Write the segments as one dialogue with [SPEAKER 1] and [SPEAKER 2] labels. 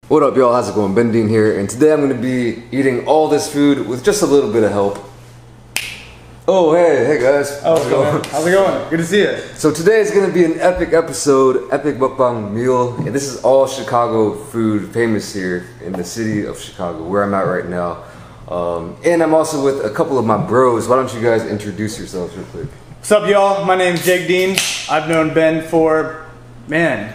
[SPEAKER 1] What up, y'all? How's it going? BenDeen here, and today I'm going to be eating all this food with just a little bit of help. Oh, hey guys.
[SPEAKER 2] How's it going? How's it going? Good to see you.
[SPEAKER 1] So today is going to be an epic episode, epic mukbang meal, and this is all Chicago food, famous here in the city of Chicago, where I'm at right now. And I'm also with a couple of my bros. Why don't you guys introduce yourselves real quick?
[SPEAKER 2] What's up, y'all? My name's BenDeen. I've known Ben for, man,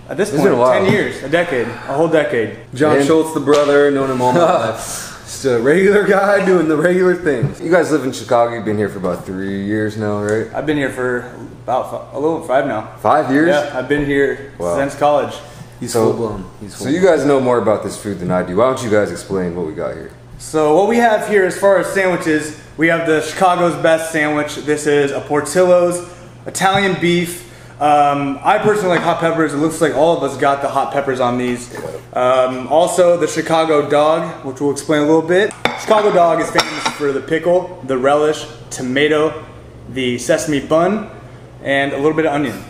[SPEAKER 2] at this point, 10 years, a decade, a whole decade.
[SPEAKER 3] John Schultz, the brother, known him all my life. Just a regular guy doing the regular things.
[SPEAKER 1] You guys live in Chicago. You've been here for about 3 years now, right?
[SPEAKER 2] I've been here for about a little over 5 now.
[SPEAKER 1] 5 years?
[SPEAKER 2] Yeah, I've been here since college.
[SPEAKER 3] He's full blown.
[SPEAKER 1] So you guys know more about this food than I do. Why don't you guys explain what we got here?
[SPEAKER 2] So what we have here as far as sandwiches, we have the Chicago's best sandwich. This is a Portillo's Italian beef. I personally like hot peppers. It looks like all of us got the hot peppers on these. Also the Chicago dog, which we'll explain a little bit. Chicago dog is famous for the pickle, the relish, tomato, the sesame bun, and a little bit of onion.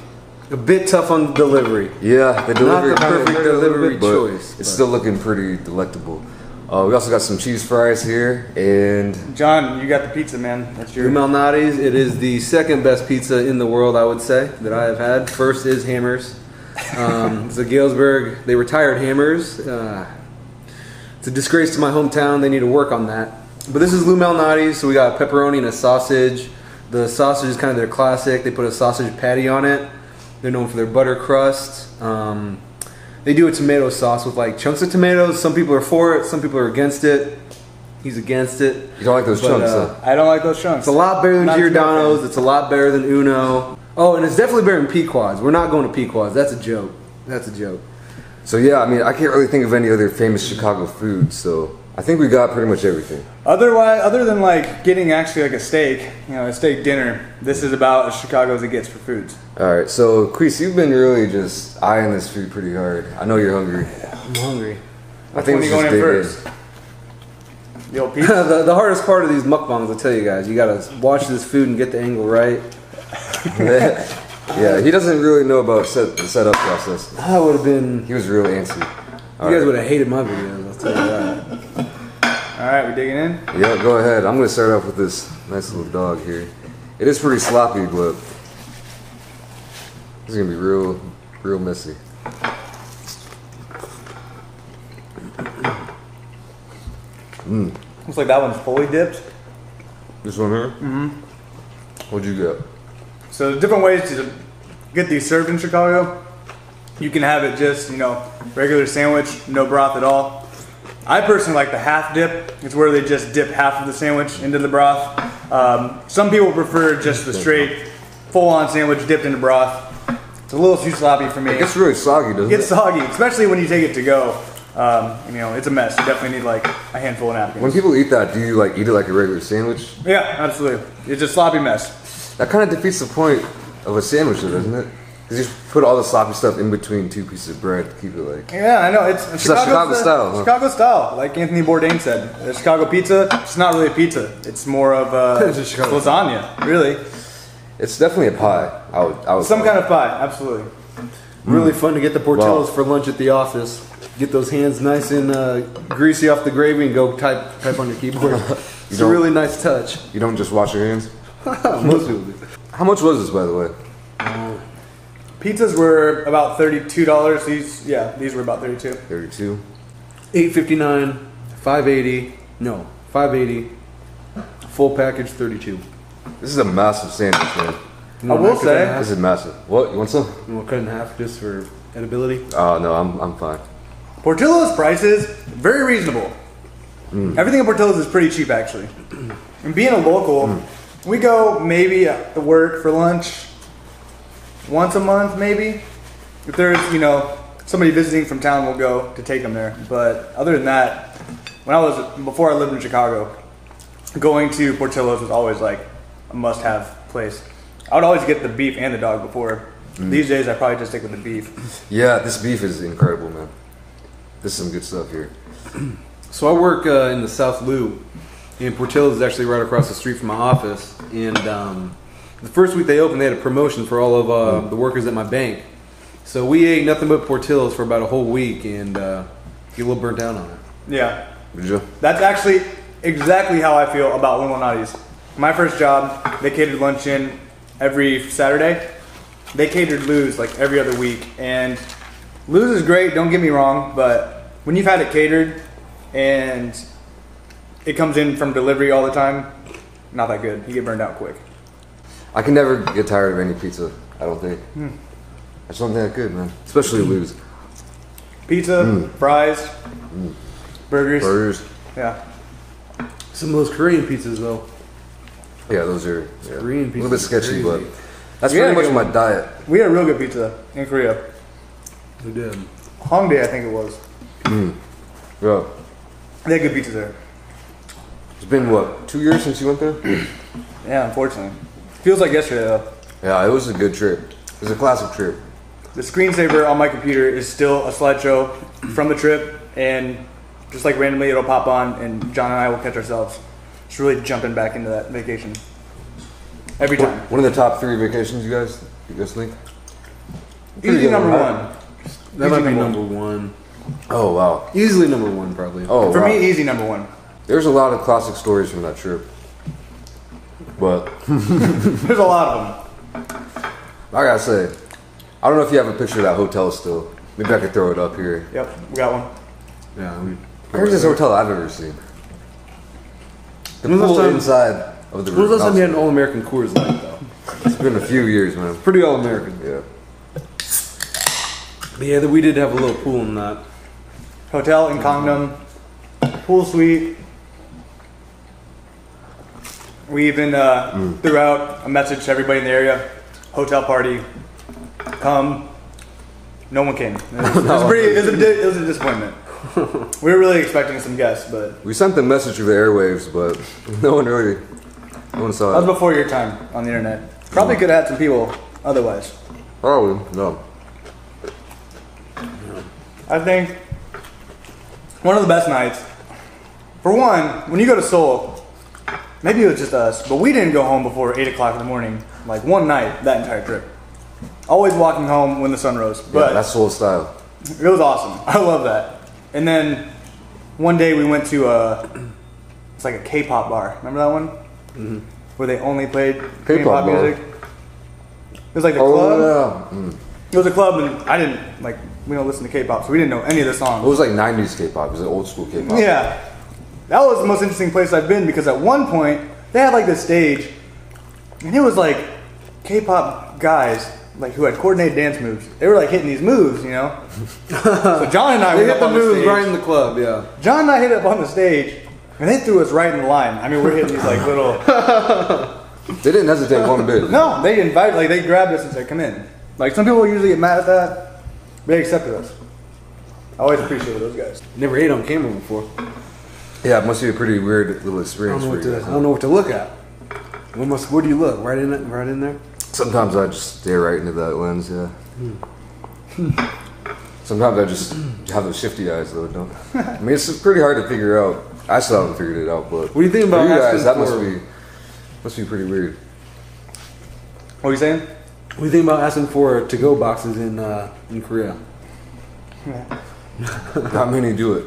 [SPEAKER 3] A bit tough on the delivery.
[SPEAKER 1] Yeah, the delivery
[SPEAKER 3] not the perfect delivery choice,
[SPEAKER 1] it's still looking pretty delectable. We also got some cheese fries here, and
[SPEAKER 2] John, you got the pizza, man. That's your
[SPEAKER 3] Malnati's. It is the second best pizza in the world, I would say, that I have had. First is Hammers. It's a Galesburg. They retired Hammers. It's a disgrace to my hometown. They need to work on that. But this is Lou Malnati's, so we got pepperoni and a sausage. The sausage is kind of their classic. They put a sausage patty on it. They're known for their butter crust. They do a tomato sauce with like chunks of tomatoes. Some people are for it, some people are against it. He's against it.
[SPEAKER 1] You don't like those chunks, huh?
[SPEAKER 2] I don't like those chunks.
[SPEAKER 3] It's a lot better than Giordano's. It's a lot better than Uno. Oh, and it's definitely better than Pequod's. We're not going to Pequod's. That's a joke. That's a joke.
[SPEAKER 1] So yeah, I mean, I can't really think of any other famous Chicago foods, so I think we got pretty much everything.
[SPEAKER 2] Other than like getting actually like a steak, a steak dinner, this is about as Chicago as it gets for foods.
[SPEAKER 1] Alright, so Queese, you've been really just eyeing this food pretty hard. I know you're hungry.
[SPEAKER 3] I'm hungry.
[SPEAKER 1] I think we should dig
[SPEAKER 2] first. The old pizza?
[SPEAKER 3] the hardest part of these mukbangs, I'll tell you guys, you gotta watch this food and get the angle right.
[SPEAKER 1] Yeah, he doesn't really know about the setup process.
[SPEAKER 3] I would have been...
[SPEAKER 1] He was real antsy.
[SPEAKER 3] You guys would have hated my videos, I'll tell you that.
[SPEAKER 2] Alright, we digging in?
[SPEAKER 1] Yeah, go ahead. I'm going to start off with this nice little dog here. It is pretty sloppy, but this is going to be real messy.
[SPEAKER 2] Looks like that one's fully dipped.
[SPEAKER 1] This one here? Mm-hmm. What'd you get?
[SPEAKER 2] So there's different ways to get these served in Chicago. You can have it just, regular sandwich, no broth at all. I personally like the half dip. It's where they just dip half of the sandwich into the broth. Some people prefer just the straight, full-on sandwich dipped into broth. It's a little too sloppy for me.
[SPEAKER 1] It gets really soggy, doesn't it?
[SPEAKER 2] It gets soggy, especially when you take it to go. It's a mess. You definitely need like a handful of napkins.
[SPEAKER 1] When people eat that, do you like eat it like a regular sandwich?
[SPEAKER 2] Yeah, absolutely. It's a sloppy mess.
[SPEAKER 1] That kind of defeats the point of a sandwich, though, doesn't it? Because you just put all the sloppy stuff in between 2 pieces of bread to keep it like...
[SPEAKER 2] Yeah, I know. It's
[SPEAKER 1] Chicago style. Huh?
[SPEAKER 2] Chicago style, like Anthony Bourdain said. The Chicago pizza, it's not really a pizza. It's more of a lasagna, really.
[SPEAKER 1] It's definitely a pie. I would
[SPEAKER 2] Some kind of pie, absolutely.
[SPEAKER 3] Really fun to get the Portillo's for lunch at the office. Get those hands nice and greasy off the gravy and go type on your keyboard. It's a really nice touch.
[SPEAKER 1] You don't just wash your hands?
[SPEAKER 3] Most people do.
[SPEAKER 1] How much was this, by the way?
[SPEAKER 2] Pizzas were about $32. These were about $32.
[SPEAKER 1] 32.
[SPEAKER 3] $8.59, $5.80. No, $5.80. Full package, $32.
[SPEAKER 1] This is a massive sandwich, man.
[SPEAKER 2] I will say
[SPEAKER 1] this is massive. What? You want some?
[SPEAKER 3] You want to cut it in half just for edibility?
[SPEAKER 1] Oh no, I'm fine.
[SPEAKER 2] Portillo's prices very reasonable. Everything at Portillo's is pretty cheap, actually. And being a local, we go maybe to work for lunch once a month, maybe. If there's somebody visiting from town, we'll go to take them there. But other than that, before I lived in Chicago, going to Portillo's was always like a must-have place. I would always get the beef and the dog before. These days, I probably just stick with the beef.
[SPEAKER 1] Yeah, this beef is incredible, man. This is some good stuff here.
[SPEAKER 3] So I work in the South Loop, and Portillo's is actually right across the street from my office. And the first week they opened, they had a promotion for all of the workers at my bank. So we ate nothing but Portillo's for about a whole week and get a little burnt out on it.
[SPEAKER 2] Yeah.
[SPEAKER 1] Did you?
[SPEAKER 2] That's actually exactly how I feel about Lumonati's. My first job, they catered lunch in every Saturday. They catered Lou's like every other week. And Lou's is great, don't get me wrong, but when you've had it catered and it comes in from delivery all the time, not that good. You get burned out quick.
[SPEAKER 1] I can never get tired of any pizza, I don't think. I just don't think that good, man. Especially Lou's.
[SPEAKER 2] Pizza, fries, burgers. Yeah.
[SPEAKER 3] Some of those Korean pizzas, though.
[SPEAKER 1] Yeah, those are
[SPEAKER 3] Korean
[SPEAKER 1] a little bit
[SPEAKER 3] pizzas
[SPEAKER 1] sketchy, but
[SPEAKER 3] crazy.
[SPEAKER 1] that's
[SPEAKER 2] Yeah,
[SPEAKER 1] pretty much
[SPEAKER 2] good
[SPEAKER 1] my diet.
[SPEAKER 2] We had a real good pizza in Korea.
[SPEAKER 3] We did.
[SPEAKER 2] Hongdae, I think it was.
[SPEAKER 1] Yeah.
[SPEAKER 2] They had good pizza there.
[SPEAKER 1] It's been, what, 2 years since you went there?
[SPEAKER 2] Yeah, unfortunately. Feels like yesterday, though.
[SPEAKER 1] Yeah, it was a good trip. It was a classic trip.
[SPEAKER 2] The screensaver on my computer is still a slideshow from the trip, and just like randomly it'll pop on, and John and I will catch ourselves just really jumping back into that vacation every time.
[SPEAKER 1] One of the top 3 vacations you guys think? Pretty
[SPEAKER 2] Easy
[SPEAKER 1] good
[SPEAKER 2] number
[SPEAKER 1] right?
[SPEAKER 2] one.
[SPEAKER 3] That might be
[SPEAKER 2] Easy
[SPEAKER 3] number one.
[SPEAKER 1] Oh, wow.
[SPEAKER 3] Easily number one, probably.
[SPEAKER 1] Oh,
[SPEAKER 2] For
[SPEAKER 1] wow.
[SPEAKER 2] me, easy number one.
[SPEAKER 1] There's a lot of classic stories from that trip. But
[SPEAKER 2] There's a lot of them.
[SPEAKER 1] I gotta say, I don't know if you have a picture of that hotel still. Maybe I could throw it up here.
[SPEAKER 2] Yep, we got one.
[SPEAKER 3] Yeah.
[SPEAKER 1] Where's this hotel I've ever seen? The
[SPEAKER 3] When was
[SPEAKER 1] pool
[SPEAKER 3] the time-
[SPEAKER 1] inside of the
[SPEAKER 3] When was the last time you had
[SPEAKER 1] house.
[SPEAKER 3] an All-American Coors Light, though?
[SPEAKER 1] It's been a few years, man.
[SPEAKER 3] Pretty All-American.
[SPEAKER 1] Yeah.
[SPEAKER 3] But yeah, we did have a little pool in that.
[SPEAKER 2] Hotel in Gangnam, pool suite. We even threw out a message to everybody in the area, hotel party, come. No one came. It was a disappointment. We were really expecting some guests, but
[SPEAKER 1] We sent the message through the airwaves, but no one saw
[SPEAKER 2] that was
[SPEAKER 1] it.
[SPEAKER 2] before your time on the internet. Probably could have had some people otherwise.
[SPEAKER 1] Probably, no.
[SPEAKER 2] I think one of the best nights. For one, when you go to Seoul, maybe it was just us, but we didn't go home before 8 o'clock in the morning, like one night, that entire trip. Always walking home when the sun rose.
[SPEAKER 1] Yeah,
[SPEAKER 2] But
[SPEAKER 1] that's Seoul style.
[SPEAKER 2] it was awesome. I love that. And then one day we went to it's like a K-pop bar. Remember that one? Mm-hmm. Where they only played K-pop
[SPEAKER 1] bar.
[SPEAKER 2] music. It was like the club.
[SPEAKER 1] Yeah.
[SPEAKER 2] It was a club, and I didn't like. We don't listen to K-pop, so we didn't know any of the songs.
[SPEAKER 1] It was like 90s K-pop. It was like old school K-pop.
[SPEAKER 2] Yeah, that was the most interesting place I've been because at one point they had like this stage, and it was like K-pop guys like who had coordinated dance moves. They were like hitting these moves, you know. So John and I
[SPEAKER 3] They
[SPEAKER 2] went
[SPEAKER 3] hit
[SPEAKER 2] up
[SPEAKER 3] the
[SPEAKER 2] on the
[SPEAKER 3] moves
[SPEAKER 2] stage.
[SPEAKER 3] right in the club, yeah.
[SPEAKER 2] John and I hit up on the stage, and they threw us right in the line. I mean, we're hitting these like little.
[SPEAKER 1] They didn't hesitate one bit.
[SPEAKER 2] No, they invited, like they grabbed us and said, "Come in." Like some people usually get mad at that, but they accepted us. I always appreciated those guys.
[SPEAKER 3] Never ate on camera before.
[SPEAKER 1] Yeah, it must be a pretty weird little
[SPEAKER 3] I
[SPEAKER 1] experience
[SPEAKER 3] don't know
[SPEAKER 1] for
[SPEAKER 3] what
[SPEAKER 1] you
[SPEAKER 3] to,
[SPEAKER 1] guys.
[SPEAKER 3] I don't know what to look at. Where do you look? Right in it? Right in there?
[SPEAKER 1] Sometimes I just stare right into that lens, yeah. Sometimes I just have those shifty eyes, though, don't I mean, it's pretty hard to figure out. I still haven't figured it out, but
[SPEAKER 3] What do you think about
[SPEAKER 1] for you guys,
[SPEAKER 3] asking
[SPEAKER 1] that
[SPEAKER 3] for-
[SPEAKER 1] must be pretty weird.
[SPEAKER 2] What are you saying?
[SPEAKER 3] What do you think about asking for to-go boxes in Korea?
[SPEAKER 1] Not many do it.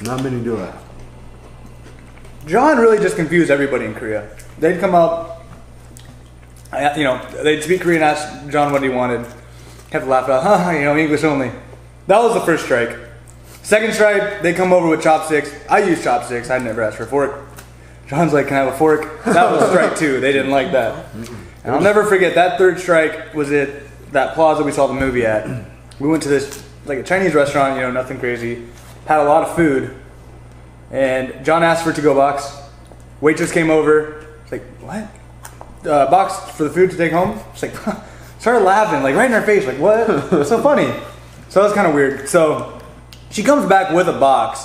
[SPEAKER 3] Not many do it.
[SPEAKER 2] John really just confused everybody in Korea. They'd come up, they'd speak Korean, ask John what he wanted. Have to laugh out, English only. That was the first strike. Second strike, they come over with chopsticks. I use chopsticks. I'd never asked for a fork. John's like, "Can I have a fork?" That was strike 2. They didn't like that. And I'll never forget that third strike was at that plaza we saw the movie at. We went to this like a Chinese restaurant, nothing crazy. Had a lot of food. And John asked for a to-go box. Waitress came over. It's like, "What? Box for the food to take home?" She's like, started laughing, like right in our face, like, "What? What's so funny?" So that was kind of weird. So she comes back with a box,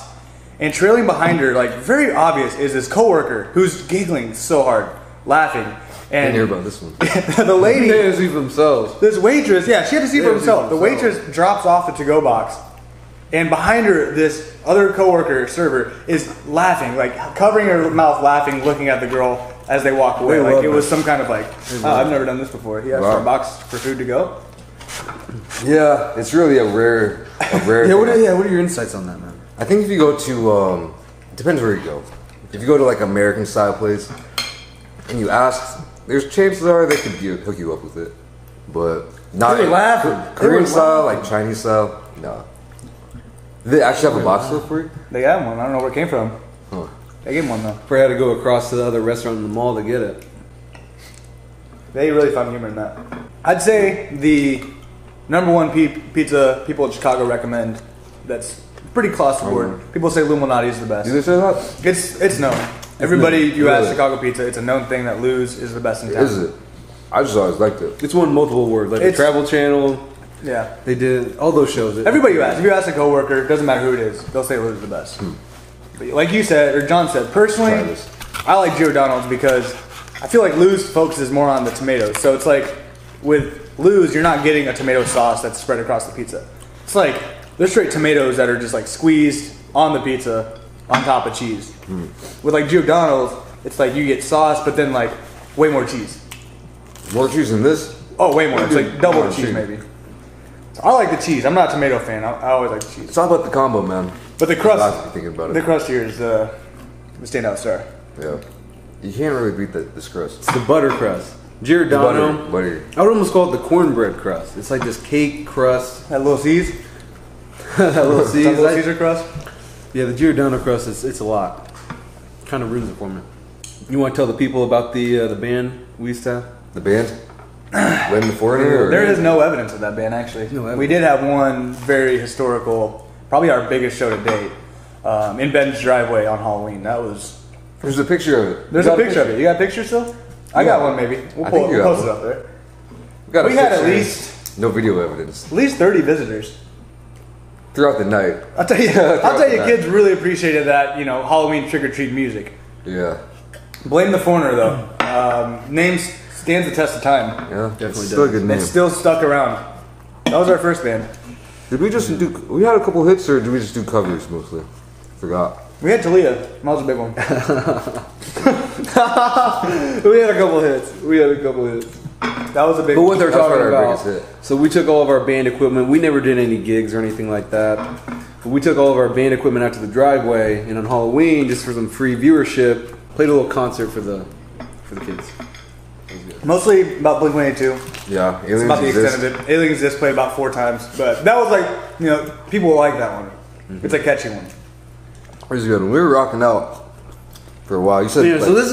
[SPEAKER 2] and trailing behind her, like very obvious, is this coworker who's giggling so hard, laughing.
[SPEAKER 1] I
[SPEAKER 2] And
[SPEAKER 1] didn't hear about this one.
[SPEAKER 2] the lady,
[SPEAKER 3] They didn't see for themselves.
[SPEAKER 2] this waitress, yeah, she had to see
[SPEAKER 3] They
[SPEAKER 2] for
[SPEAKER 3] had to see
[SPEAKER 2] herself.
[SPEAKER 3] for
[SPEAKER 2] The
[SPEAKER 3] themselves.
[SPEAKER 2] waitress drops off the to-go box, and behind her, this other coworker server is laughing, like covering her mouth, laughing, looking at the girl as they walk away.
[SPEAKER 3] They
[SPEAKER 2] Like
[SPEAKER 3] love
[SPEAKER 2] it was
[SPEAKER 3] it.
[SPEAKER 2] some kind of like, "Oh, I've never done this before." He asked
[SPEAKER 1] Wow.
[SPEAKER 2] for a box for food to go.
[SPEAKER 1] Yeah, it's really a rare
[SPEAKER 3] Yeah, what
[SPEAKER 1] thing.
[SPEAKER 3] are your insights on that, man?
[SPEAKER 1] I think if you go to, it depends where you go. If you go to like American style place and you ask, there's chances are they could hook you up with it, but not
[SPEAKER 2] They were laughing.
[SPEAKER 1] Korean
[SPEAKER 2] They were
[SPEAKER 1] style, like Chinese style. No, they actually have a box of it for you.
[SPEAKER 2] They got one. I don't know where it came from.
[SPEAKER 1] Huh.
[SPEAKER 2] They gave one though.
[SPEAKER 3] Probably had to go across to the other restaurant in the mall to get it.
[SPEAKER 2] They really found humor in that. I'd say the number one pizza people in Chicago recommend that's pretty across the board. People say Luminati is the best.
[SPEAKER 1] Do they say that?
[SPEAKER 2] It's known. Everybody, if you ask
[SPEAKER 1] Really?
[SPEAKER 2] Chicago pizza, it's a known thing that Lou's is the best in town.
[SPEAKER 1] Is it? I just always liked it.
[SPEAKER 3] It's won multiple awards, like the
[SPEAKER 2] It's-
[SPEAKER 3] Travel Channel.
[SPEAKER 2] Yeah.
[SPEAKER 3] They did all those shows.
[SPEAKER 2] Everybody you ask, if you ask a coworker, it doesn't matter who it is, they'll say Lou's the best. But like you said, or John said, personally,
[SPEAKER 1] Try this.
[SPEAKER 2] I like Giordano's because I feel like Lou's focuses more on the tomatoes. So it's like with Lou's, you're not getting a tomato sauce that's spread across the pizza. It's like they're straight tomatoes that are just like squeezed on the pizza on top of cheese. With like Giordano's, it's like you get sauce, but then like way more cheese.
[SPEAKER 1] More cheese than this?
[SPEAKER 2] Oh, way more. It's like double the
[SPEAKER 1] Oh,
[SPEAKER 2] cheese
[SPEAKER 1] shit.
[SPEAKER 2] maybe. So I like the cheese. I'm not a tomato fan. I always like the cheese.
[SPEAKER 1] It's all about the combo, man.
[SPEAKER 2] But the
[SPEAKER 1] I
[SPEAKER 2] crust,
[SPEAKER 1] like to be thinking about
[SPEAKER 2] the
[SPEAKER 1] it.
[SPEAKER 2] crust here is the standout star.
[SPEAKER 1] Yeah, you can't really beat this crust.
[SPEAKER 3] It's the butter crust. Giordano.
[SPEAKER 1] Butter.
[SPEAKER 3] I would almost call it the cornbread crust. It's like this cake crust.
[SPEAKER 2] That little C's,
[SPEAKER 3] That little
[SPEAKER 2] that little
[SPEAKER 3] Caesar.
[SPEAKER 2] Caesar crust.
[SPEAKER 3] Yeah, the Giordano crust it's a lot. Kind of ruins it for me. You want to tell the people about the band we used to have?
[SPEAKER 1] The band? Blame the foreigner? Or?
[SPEAKER 2] There is no evidence of that band actually.
[SPEAKER 3] No evidence.
[SPEAKER 2] We did have one very historical, probably our biggest show to date, in Ben's driveway on Halloween. That was.
[SPEAKER 1] There's a picture of it.
[SPEAKER 2] There's
[SPEAKER 1] You
[SPEAKER 2] a
[SPEAKER 1] got
[SPEAKER 2] picture of it. You got a picture still? I got one maybe. We'll
[SPEAKER 1] I think you
[SPEAKER 2] we'll
[SPEAKER 1] got
[SPEAKER 2] post it
[SPEAKER 1] one.
[SPEAKER 2] up there.
[SPEAKER 1] got a
[SPEAKER 2] We had at
[SPEAKER 1] picture.
[SPEAKER 2] least
[SPEAKER 1] No video evidence.
[SPEAKER 2] 30 visitors.
[SPEAKER 1] Throughout the night.
[SPEAKER 2] I'll tell you,
[SPEAKER 1] that.
[SPEAKER 2] kids really appreciated that, Halloween trick or treat music.
[SPEAKER 1] Yeah.
[SPEAKER 2] Blame the foreigner though. Name stands the test of time.
[SPEAKER 1] Yeah.
[SPEAKER 3] Definitely
[SPEAKER 1] It's still a
[SPEAKER 3] does.
[SPEAKER 1] good name.
[SPEAKER 2] It's still stuck around. That was our first band.
[SPEAKER 1] Did we just do, we had a couple hits or did we just do covers mostly? Forgot.
[SPEAKER 2] We had Talia. That was a big one.
[SPEAKER 3] We had a couple hits.
[SPEAKER 2] That was a big
[SPEAKER 3] But
[SPEAKER 2] one.
[SPEAKER 3] what they're
[SPEAKER 1] That's
[SPEAKER 3] talking
[SPEAKER 1] probably our
[SPEAKER 3] about.
[SPEAKER 1] biggest hit.
[SPEAKER 3] So we took all of our band equipment. We never did any gigs or anything like that. But we took all of our band equipment out to the driveway, and on Halloween, just for some free viewership, played a little concert for the kids.
[SPEAKER 2] Mostly about Blink-182.
[SPEAKER 1] Yeah.
[SPEAKER 2] It's
[SPEAKER 1] Aliens
[SPEAKER 2] about the
[SPEAKER 1] exist.
[SPEAKER 2] extent of it. Aliens Exist played about 4 times, but that was like, people like that one. It's a catchy one.
[SPEAKER 1] Where's a good one? We were rocking out for a while. You said
[SPEAKER 3] Yeah,
[SPEAKER 1] like,
[SPEAKER 3] so this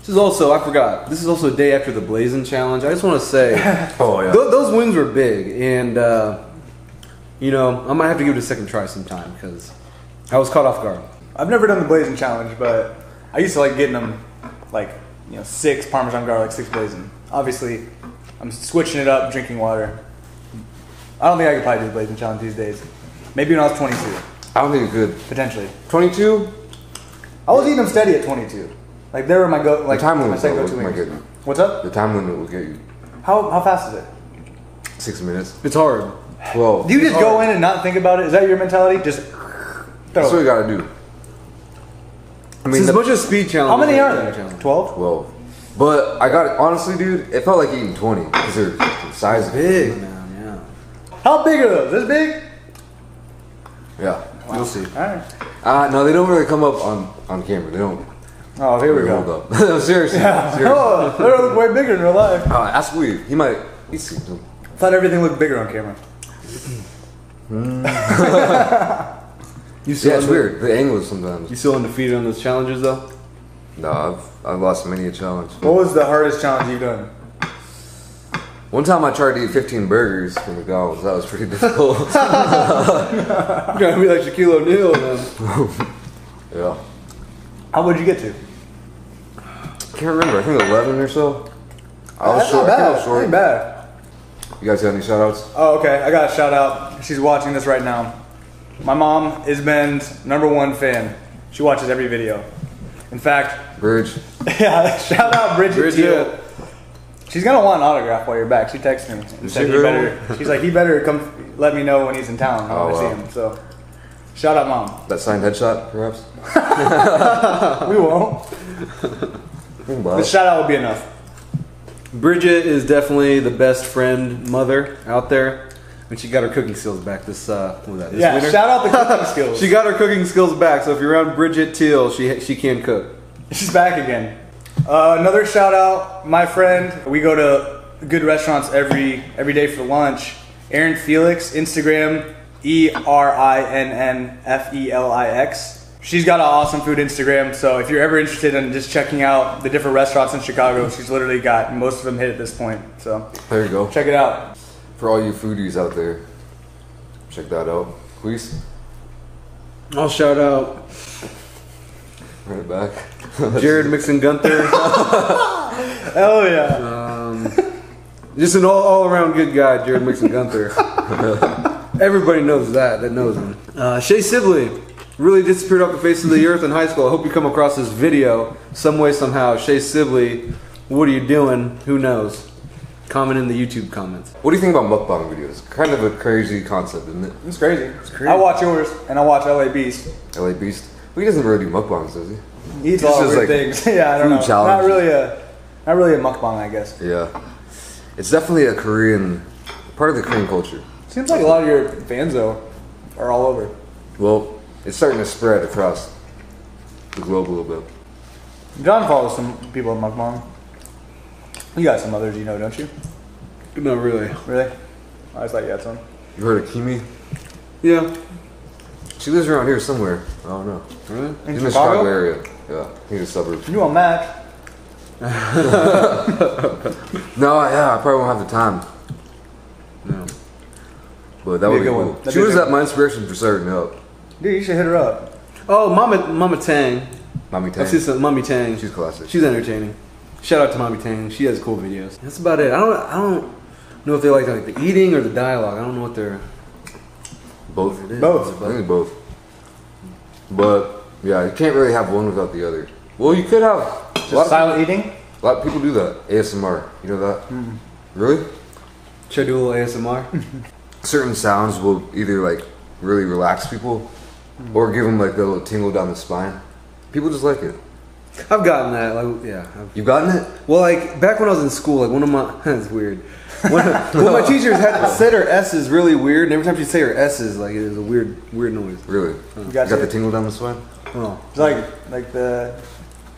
[SPEAKER 3] is also, I forgot, this is also a day after the Blazing Challenge. I just want to say,
[SPEAKER 1] oh yeah.
[SPEAKER 3] those wins were big, and I might have to give it a second try sometime because I was caught off guard.
[SPEAKER 2] I've never done the Blazing Challenge, but I used to like getting them, 6 Parmesan garlic, 6 Blazing. Obviously, I'm switching it up, drinking water. I don't think I could probably do the Blazing Challenge these days. Maybe when I was 22,
[SPEAKER 1] I don't think you could.
[SPEAKER 2] potentially.
[SPEAKER 1] 22?
[SPEAKER 2] I was eating them steady at 22. Like, they were my go, like,
[SPEAKER 1] The time
[SPEAKER 2] my
[SPEAKER 1] limit
[SPEAKER 2] second
[SPEAKER 1] though,
[SPEAKER 2] go-to
[SPEAKER 1] might
[SPEAKER 2] wings.
[SPEAKER 1] get you.
[SPEAKER 2] What's up?
[SPEAKER 1] The time limit will get you.
[SPEAKER 2] How fast is it?
[SPEAKER 1] 6 minutes.
[SPEAKER 3] It's hard.
[SPEAKER 1] Well,
[SPEAKER 2] Do you just go in and not think about it? Is that your mentality? Just
[SPEAKER 1] that's
[SPEAKER 2] throw
[SPEAKER 1] what you
[SPEAKER 2] it.
[SPEAKER 1] gotta do. I
[SPEAKER 3] It's as much as speed challenge.
[SPEAKER 2] How many
[SPEAKER 3] as
[SPEAKER 2] are
[SPEAKER 3] a
[SPEAKER 2] there?
[SPEAKER 3] challenge.
[SPEAKER 2] 12?
[SPEAKER 1] Well, but I got it. Honestly, dude, it felt like eating 20 because they're the size of it.
[SPEAKER 3] Big, man, yeah.
[SPEAKER 2] How big are those? This big?
[SPEAKER 1] Yeah, you'll see.
[SPEAKER 2] Alright.
[SPEAKER 1] No, they don't really come up on camera. They don't.
[SPEAKER 2] Oh, here we
[SPEAKER 1] really
[SPEAKER 2] go.
[SPEAKER 1] hold up. Seriously. Seriously.
[SPEAKER 2] Oh, they look way bigger in real life.
[SPEAKER 1] Ask Weave. He's seen them.
[SPEAKER 2] Thought everything looked bigger on camera.
[SPEAKER 3] You still
[SPEAKER 1] Yeah, it's
[SPEAKER 3] unde-
[SPEAKER 1] weird. The angles sometimes.
[SPEAKER 3] You still undefeated on those challenges though?
[SPEAKER 1] No, I've lost many a challenge.
[SPEAKER 2] What was the hardest challenge you've done?
[SPEAKER 1] One time I tried to eat 15 burgers from McDonald's. That was pretty difficult.
[SPEAKER 3] You're gonna be like Shaquille O'Neal then.
[SPEAKER 1] Yeah.
[SPEAKER 2] How would you get to?
[SPEAKER 1] Can't remember. I think 11 or so. I was
[SPEAKER 2] That's
[SPEAKER 1] short.
[SPEAKER 2] not
[SPEAKER 1] I think I
[SPEAKER 2] bad.
[SPEAKER 1] was short.
[SPEAKER 2] Ain't bad.
[SPEAKER 1] You guys got any shout outs?
[SPEAKER 2] Oh, okay. I got a shout out. She's watching this right now. My mom is Ben's #1 fan. She watches every video. In fact,
[SPEAKER 1] Bridge.
[SPEAKER 2] yeah, shout out Bridget
[SPEAKER 3] Bridget.
[SPEAKER 2] Teal. She's gonna want an autograph while you're back. She texted me and said
[SPEAKER 1] she
[SPEAKER 2] he
[SPEAKER 1] really?
[SPEAKER 2] better. She's like, he better come let me know when he's in town. I
[SPEAKER 1] Oh,
[SPEAKER 2] want to
[SPEAKER 1] wow.
[SPEAKER 2] see him. So, shout out, mom.
[SPEAKER 1] That signed headshot, perhaps?
[SPEAKER 2] We won't. The shout out will be enough.
[SPEAKER 3] Bridget is definitely the best friend mother out there. And she got her cooking skills back this winter.
[SPEAKER 2] Shout out the cooking skills.
[SPEAKER 3] She got her cooking skills back. So if you're around Bridget Teal, she can cook.
[SPEAKER 2] She's back again. Another shout out, my friend. We go to good restaurants every day for lunch. Erin Felix, Instagram, ERINNFELIX. She's got an awesome food Instagram, so if you're ever interested in just checking out the different restaurants in Chicago, she's literally got most of them hit at this point. So
[SPEAKER 1] there you go.
[SPEAKER 2] Check it out.
[SPEAKER 1] For all you foodies out there, check that out, please.
[SPEAKER 3] I'll shout out
[SPEAKER 1] Run it back.
[SPEAKER 3] Jared Mixon Gunther.
[SPEAKER 2] Hell yeah.
[SPEAKER 3] Just an all-around good guy, Jared Mixon Gunther. Everybody knows that knows him. Shay Sibley really disappeared off the face of the earth in high school. I hope you come across this video some way, somehow. Shay Sibley, what are you doing? Who knows? Comment in the YouTube comments.
[SPEAKER 1] What do you think about mukbang videos? Kind of a crazy concept, isn't it?
[SPEAKER 2] It's crazy. I watch yours, and I watch LA Beast.
[SPEAKER 1] LA Beast? Well, he doesn't really do mukbangs, does he?
[SPEAKER 2] He eats a lot of weird things. Yeah, I don't know. Not really a mukbang, I guess.
[SPEAKER 1] Yeah. It's definitely a Korean, part of the Korean culture.
[SPEAKER 2] Seems like a lot of your fans, though, are all over.
[SPEAKER 1] Well, it's starting to spread across the globe a little bit.
[SPEAKER 2] John follows some people in mukbang. You got some others you know, don't you?
[SPEAKER 3] Not really.
[SPEAKER 2] Really? I always thought you had some.
[SPEAKER 1] You heard of Kimi?
[SPEAKER 3] Yeah.
[SPEAKER 1] She lives around here somewhere. I don't know.
[SPEAKER 3] Really?
[SPEAKER 1] In the Chicago area. Yeah, in the suburbs.
[SPEAKER 2] You want Mac?
[SPEAKER 1] No, yeah, I probably won't have the time. No. But that would be cool. She was my inspiration for starting up.
[SPEAKER 2] Dude, you should hit her up.
[SPEAKER 3] Oh, Mama Tang.
[SPEAKER 1] Mommy Tang.
[SPEAKER 3] I see some Mommy Tang.
[SPEAKER 1] She's classic.
[SPEAKER 3] She's entertaining. Shout out to Mommy Tang. She has cool videos. That's about it. I don't know if they like the eating or the dialogue. I don't know what they're.
[SPEAKER 1] Both.
[SPEAKER 2] Both.
[SPEAKER 1] I think both. But yeah, you can't really have one without the other. Well, you could have
[SPEAKER 2] just silent eating.
[SPEAKER 1] A lot of people do that. ASMR. You know that? Really?
[SPEAKER 3] Should I do a little ASMR?
[SPEAKER 1] Certain sounds will either like really relax people, or give them like a little tingle down the spine. People just like it.
[SPEAKER 3] I've gotten that. Like, yeah.
[SPEAKER 1] You've gotten it?
[SPEAKER 3] Well, like back when I was in school, like one of my that's weird. One of my teachers had said her S's really weird, and every time she'd say her S's, like it was a weird noise.
[SPEAKER 1] Really? You got the tingle down the spine?
[SPEAKER 3] Oh.
[SPEAKER 2] It's like the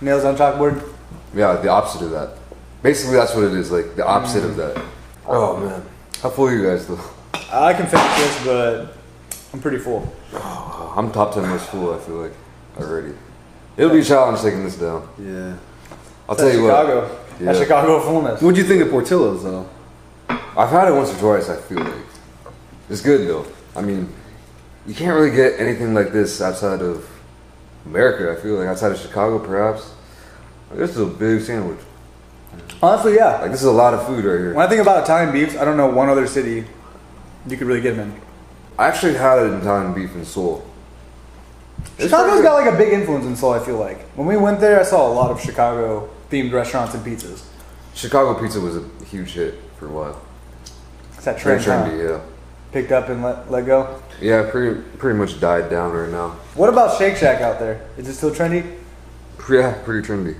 [SPEAKER 2] nails on chalkboard.
[SPEAKER 1] Yeah, the opposite of that. Basically, that's what it is. Like the opposite of that. Oh man, how full are you guys though?
[SPEAKER 2] I can finish this, but I'm pretty full.
[SPEAKER 1] Oh, I'm top 10 most full. I feel like already. It'll be a challenge taking this down.
[SPEAKER 3] Yeah.
[SPEAKER 1] I'll tell you
[SPEAKER 2] Chicago.
[SPEAKER 1] what. Yeah.
[SPEAKER 2] That's Chicago fullness.
[SPEAKER 3] What'd you think of Portillo's though?
[SPEAKER 1] I've had it once or twice. I feel like it's good though. I mean, you can't really get anything like this outside of America. I feel like outside of Chicago, perhaps. Like, this is a big sandwich.
[SPEAKER 2] Honestly, yeah.
[SPEAKER 1] Like this is a lot of food right here.
[SPEAKER 2] When I think about Italian beefs, I don't know one other city you could really get them in.
[SPEAKER 1] I actually had an Italian beef in Seoul.
[SPEAKER 2] Chicago's got like a big influence in Seoul, I feel like. When we went there, I saw a lot of Chicago themed restaurants and pizzas.
[SPEAKER 1] Chicago pizza was a huge hit for a while.
[SPEAKER 2] It's that trend,
[SPEAKER 1] trendy, yeah.
[SPEAKER 2] Picked up and let go.
[SPEAKER 1] Yeah, pretty much died down right now.
[SPEAKER 2] What about Shake Shack out there? Is it still trendy?
[SPEAKER 1] Yeah, pretty trendy.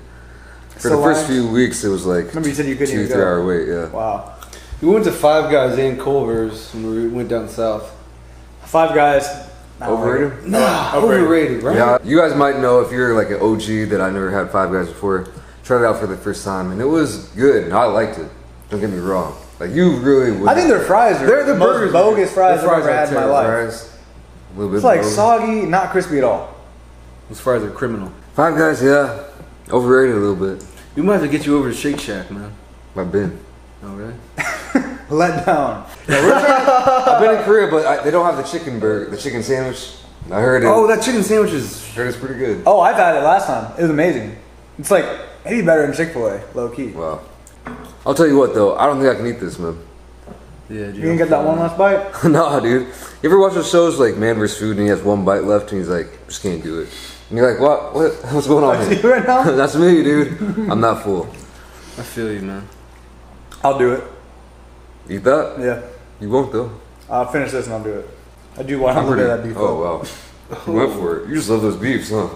[SPEAKER 1] For the first few weeks, it was like
[SPEAKER 2] remember you said you couldn't
[SPEAKER 1] 2-3 hour wait. Yeah.
[SPEAKER 2] Wow.
[SPEAKER 3] We went to Five Guys and Culver's when we went down south.
[SPEAKER 2] Five Guys.
[SPEAKER 1] Overrated?
[SPEAKER 3] Nah, overrated, right?
[SPEAKER 1] Yeah, you guys might know if you're like an OG that I never had Five Guys before. Tried it out for the first time, and it was good. And I liked it. Don't get me wrong. Like you really would.
[SPEAKER 2] I think their fries are the most bogus fries I've ever had in my life.
[SPEAKER 1] Fries, a little bit
[SPEAKER 2] it's like
[SPEAKER 1] bogus.
[SPEAKER 2] soggy, not crispy at all.
[SPEAKER 3] Those fries are criminal.
[SPEAKER 1] Five Guys, yeah, overrated a little bit.
[SPEAKER 3] We might have to get you over to Shake Shack, man.
[SPEAKER 1] I've been.
[SPEAKER 3] Oh, really?
[SPEAKER 2] Let down.
[SPEAKER 1] I've been in Korea, but they don't have the chicken burger, the chicken sandwich. I heard it.
[SPEAKER 3] Oh, that chicken sandwich is.
[SPEAKER 1] Heard it's pretty good.
[SPEAKER 2] Oh, I've had it last time. It was amazing. It's like maybe better than Chick-fil-A, low key.
[SPEAKER 1] Wow. I'll tell you what though, I don't think I can eat this, man.
[SPEAKER 3] Yeah,
[SPEAKER 2] you can get that one last bite?
[SPEAKER 1] Nah, dude. You ever watch those shows like Man vs. Food and he has one bite left and he's like, just can't do it. And you're like, what? What's going on
[SPEAKER 2] That's
[SPEAKER 1] here?
[SPEAKER 2] you right now?
[SPEAKER 1] That's me, dude. I'm not full.
[SPEAKER 3] I feel you, man.
[SPEAKER 2] I'll do it.
[SPEAKER 1] Eat that?
[SPEAKER 2] Yeah.
[SPEAKER 1] You won't though.
[SPEAKER 2] I'll finish this and I'll do it. I do want a little bit of that beef.
[SPEAKER 1] Oh wow. You went for it. You just love those beefs, huh?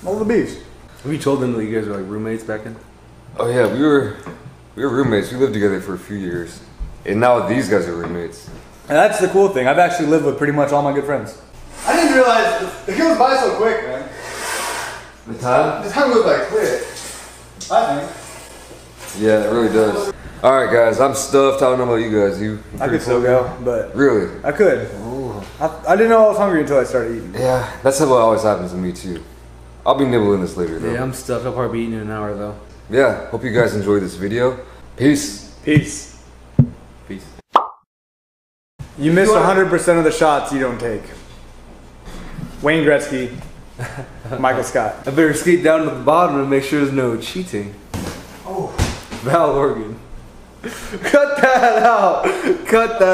[SPEAKER 2] All the beefs.
[SPEAKER 3] Have you told them that you guys were like roommates back then?
[SPEAKER 1] Oh yeah, we were We were roommates. We lived together for a few years. And now these guys are roommates.
[SPEAKER 2] And that's the cool thing. I've actually lived with pretty much all my good friends. I didn't realize it goes by so quick, man.
[SPEAKER 1] The time?
[SPEAKER 2] The time goes by quick. I think.
[SPEAKER 1] Yeah, it really does. Alright guys, I'm stuffed. I don't know about you guys.
[SPEAKER 2] I could still go, but
[SPEAKER 1] really?
[SPEAKER 2] I could. I didn't know I was hungry until I started eating.
[SPEAKER 1] Yeah, that's what always happens to me too. I'll be nibbling this later though.
[SPEAKER 3] Yeah, I'm stuffed. I'll probably be eating in an hour though.
[SPEAKER 1] Yeah, hope you guys enjoyed this video. Peace.
[SPEAKER 2] Peace.
[SPEAKER 1] Peace.
[SPEAKER 2] You missed 100% of the shots you don't take. Wayne Gretzky, Michael Scott.
[SPEAKER 3] I better skate down to the bottom and make sure there's no cheating.
[SPEAKER 2] Oh.
[SPEAKER 3] Val Organ. Cut that out. Cut that out.